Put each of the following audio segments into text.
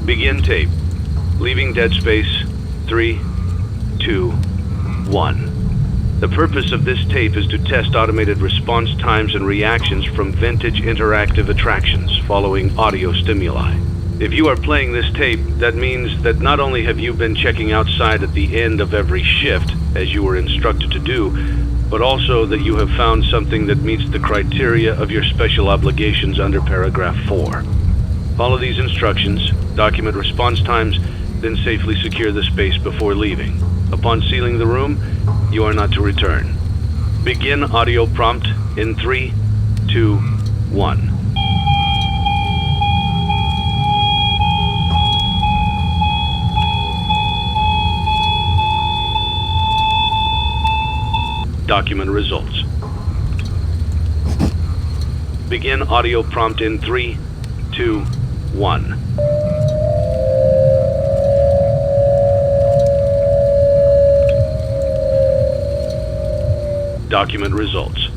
Begin tape. Leaving dead space. 3, 2, 1. The purpose of this tape is to test automated response times and reactions from vintage interactive attractions following audio stimuli. If you are playing this tape, that means that not only have you been checking outside at the end of every shift, as you were instructed to do, but also that you have found something that meets the criteria of your special obligations under paragraph 4. Follow these instructions, document response times, then safely secure the space before leaving. Upon sealing the room, you are not to return. Begin audio prompt in 3, 2, 1. Document results. Begin audio prompt in 3, 2, 1. Document results.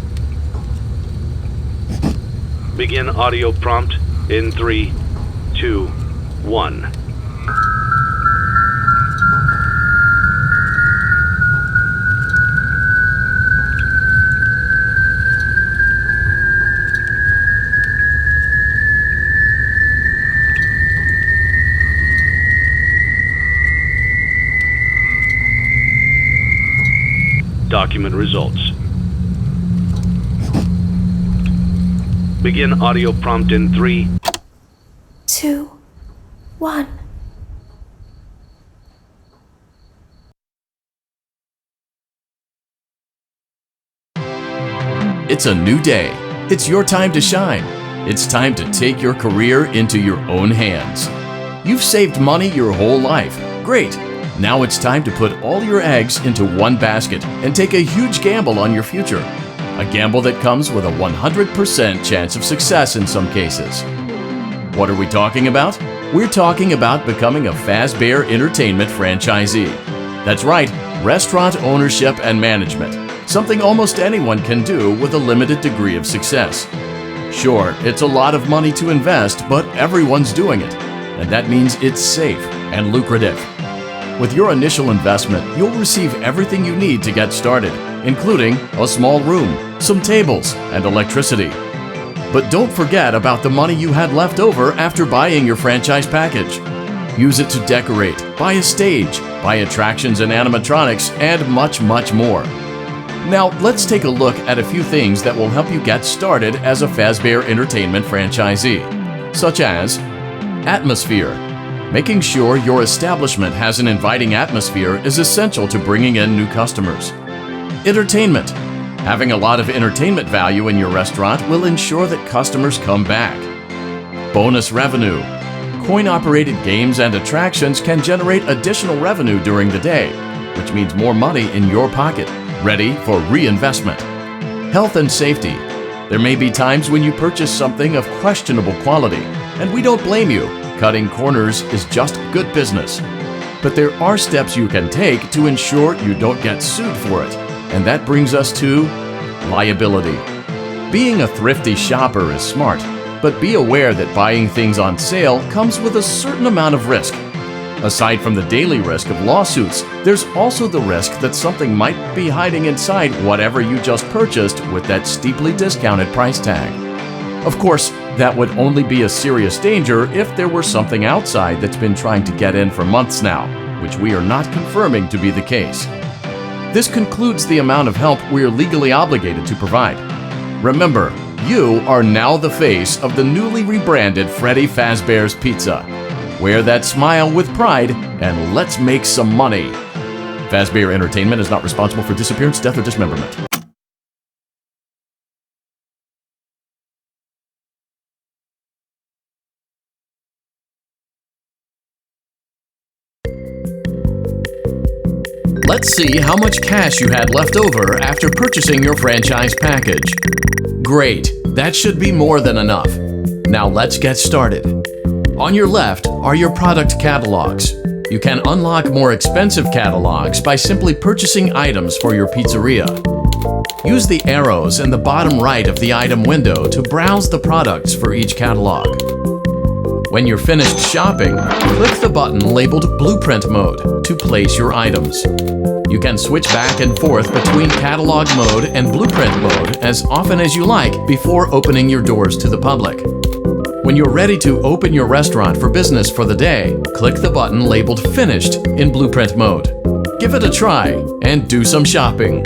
Begin audio prompt in 3, 2, 1. Document results. Begin audio prompt in 3, 2, 1. It's a new day. It's your time to shine. It's time to take your career into your own hands. You've saved money your whole life. Great. Now it's time to put all your eggs into one basket and take a huge gamble on your future. A gamble that comes with a 100% chance of success in some cases. What are we talking about? We're talking about becoming a Fazbear Entertainment franchisee. That's right, restaurant ownership and management. Something almost anyone can do with a limited degree of success. Sure, it's a lot of money to invest, but everyone's doing it. And that means it's safe and lucrative. With your initial investment, you'll receive everything you need to get started, including a small room, some tables, and electricity. But don't forget about the money you had left over after buying your franchise package. Use it to decorate, buy a stage, buy attractions and animatronics, and much, much more. Now, let's take a look at a few things that will help you get started as a Fazbear Entertainment franchisee, such as atmosphere. Making sure your establishment has an inviting atmosphere is essential to bringing in new customers. Entertainment. Having a lot of entertainment value in your restaurant will ensure that customers come back. Bonus revenue. Coin-operated games and attractions can generate additional revenue during the day, which means more money in your pocket, ready for reinvestment. Health and safety. There may be times when you purchase something of questionable quality, and we don't blame you. Cutting corners is just good business. But there are steps you can take to ensure you don't get sued for it. And that brings us to liability. Being a thrifty shopper is smart, but be aware that buying things on sale comes with a certain amount of risk. Aside from the daily risk of lawsuits, there's also the risk that something might be hiding inside whatever you just purchased with that steeply discounted price tag. Of course, that would only be a serious danger if there were something outside that's been trying to get in for months now, which we are not confirming to be the case. This concludes the amount of help we are legally obligated to provide. Remember, you are now the face of the newly rebranded Freddy Fazbear's Pizza. Wear that smile with pride and let's make some money. Fazbear Entertainment is not responsible for disappearance, death, or dismemberment. Let's see how much cash you had left over after purchasing your franchise package. Great, that should be more than enough. Now let's get started. On your left are your product catalogs. You can unlock more expensive catalogs by simply purchasing items for your pizzeria. Use the arrows in the bottom right of the item window to browse the products for each catalog. When you're finished shopping, click the button labeled Blueprint Mode to place your items. You can switch back and forth between Catalog Mode and Blueprint Mode as often as you like before opening your doors to the public. When you're ready to open your restaurant for business for the day, click the button labeled Finished in Blueprint Mode. Give it a try and do some shopping.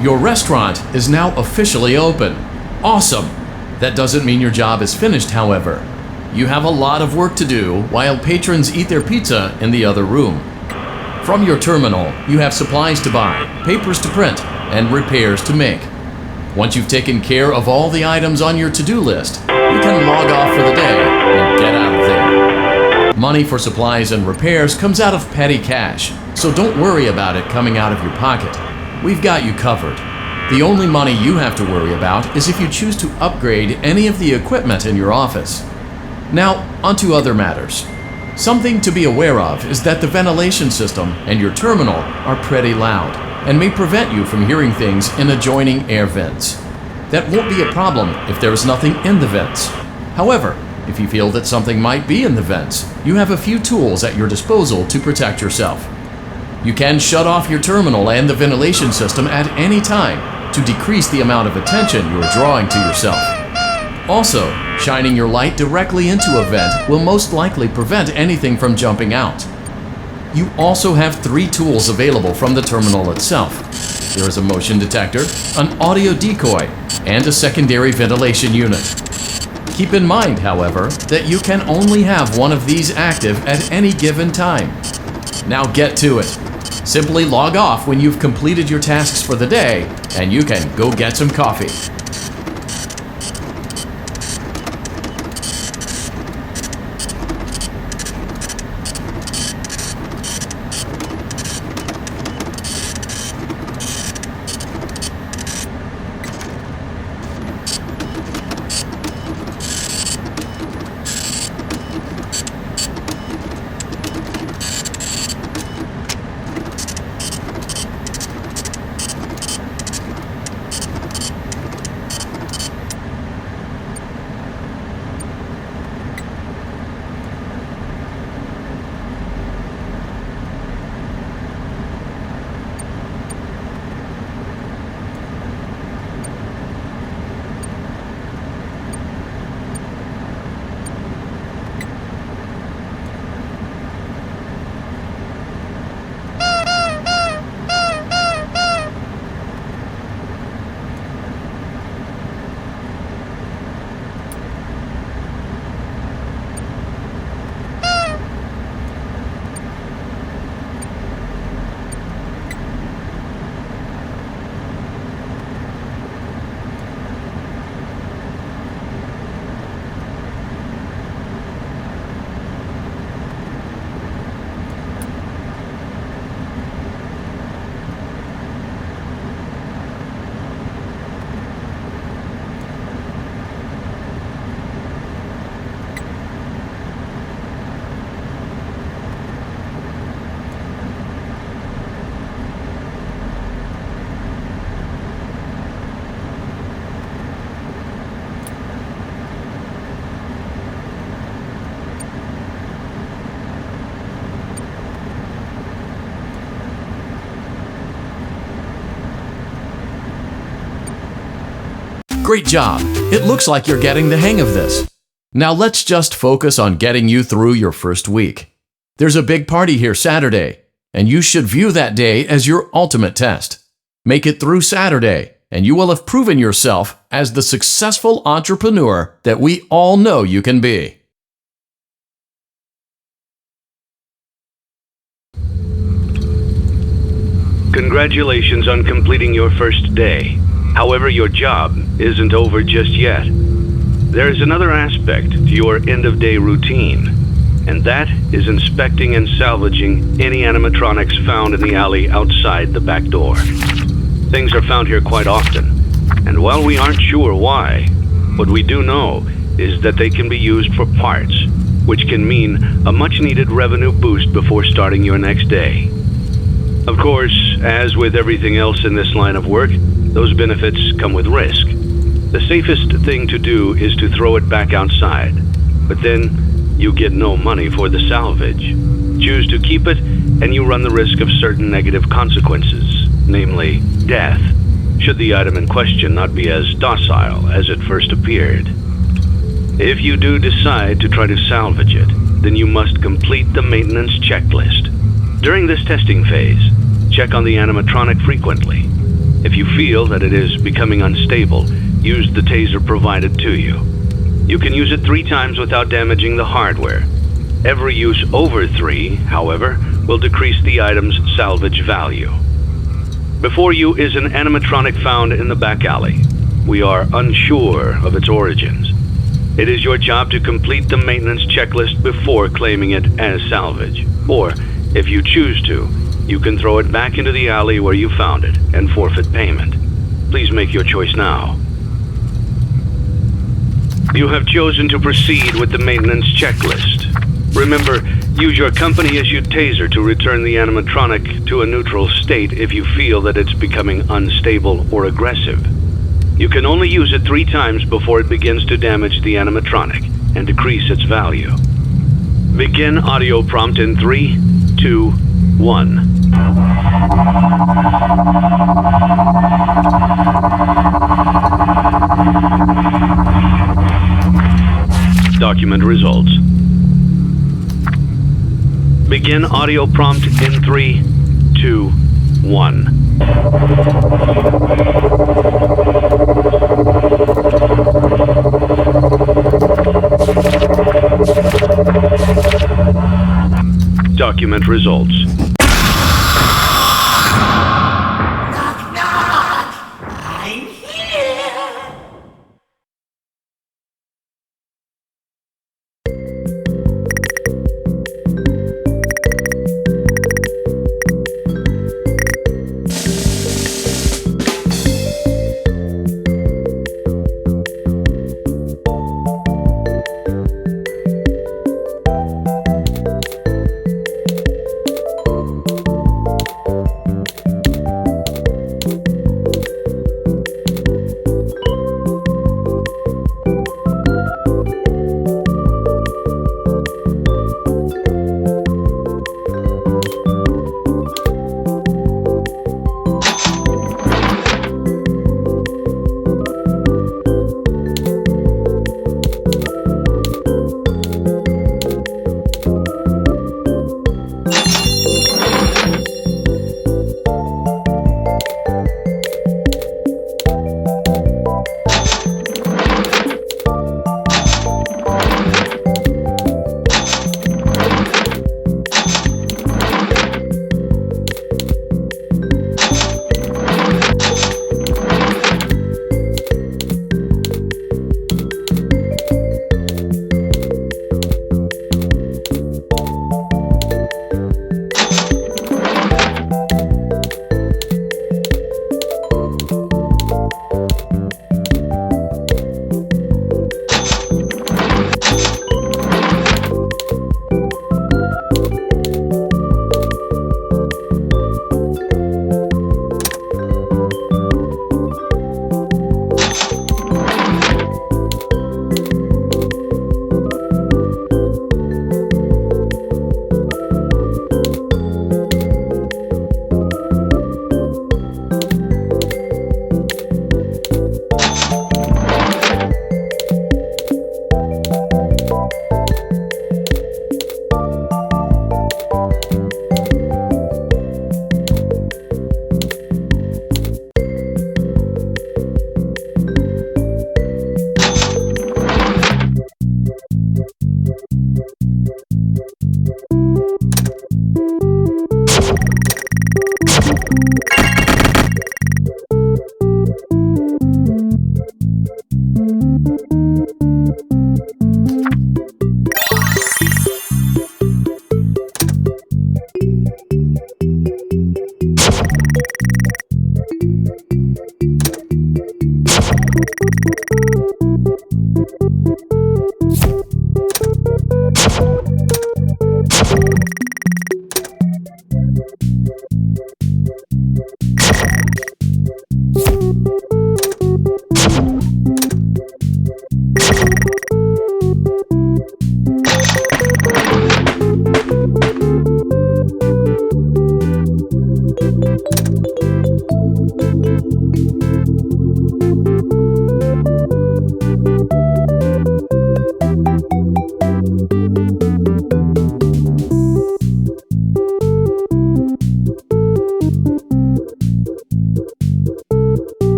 Your restaurant is now officially open. Awesome! That doesn't mean your job is finished, however. You have a lot of work to do while patrons eat their pizza in the other room. From your terminal, you have supplies to buy, papers to print, and repairs to make. Once you've taken care of all the items on your to-do list, you can log off for the day and get out of there. Money for supplies and repairs comes out of petty cash, so don't worry about it coming out of your pocket. We've got you covered. The only money you have to worry about is if you choose to upgrade any of the equipment in your office. Now, onto other matters. Something to be aware of is that the ventilation system and your terminal are pretty loud and may prevent you from hearing things in adjoining air vents. That won't be a problem if there is nothing in the vents. However, if you feel that something might be in the vents, you have a few tools at your disposal to protect yourself. You can shut off your terminal and the ventilation system at any time to decrease the amount of attention you are drawing to yourself. Also, shining your light directly into a vent will most likely prevent anything from jumping out. You also have 3 tools available from the terminal itself. There is a motion detector, an audio decoy, and a secondary ventilation unit. Keep in mind, however, that you can only have one of these active at any given time. Now get to it. Simply log off when you've completed your tasks for the day, and you can go get some coffee. Great job! It looks like you're getting the hang of this. Now let's just focus on getting you through your first week. There's a big party here Saturday, and you should view that day as your ultimate test. Make it through Saturday, and you will have proven yourself as the successful entrepreneur that we all know you can be. Congratulations on completing your first day. However, your job isn't over just yet. There is another aspect to your end-of-day routine, and that is inspecting and salvaging any animatronics found in the alley outside the back door. Things are found here quite often, and while we aren't sure why, what we do know is that they can be used for parts, which can mean a much-needed revenue boost before starting your next day. Of course, as with everything else in this line of work, those benefits come with risk. The safest thing to do is to throw it back outside, but then you get no money for the salvage. Choose to keep it, and you run the risk of certain negative consequences, namely death, should the item in question not be as docile as it first appeared. If you do decide to try to salvage it, then you must complete the maintenance checklist. During this testing phase, check on the animatronic frequently. If you feel that it is becoming unstable, use the taser provided to you. You can use it 3 times without damaging the hardware. Every use over 3, however, will decrease the item's salvage value. Before you is an animatronic found in the back alley. We are unsure of its origins. It is your job to complete the maintenance checklist before claiming it as salvage. Or, if you choose to, you can throw it back into the alley where you found it and forfeit payment. Please make your choice now. You have chosen to proceed with the maintenance checklist. Remember, use your company-issued taser to return the animatronic to a neutral state if you feel that it's becoming unstable or aggressive. You can only use it 3 times before it begins to damage the animatronic and decrease its value. Begin audio prompt in 3, 2, 1. Document results. Begin audio prompt in 3, 2, 1. Document results.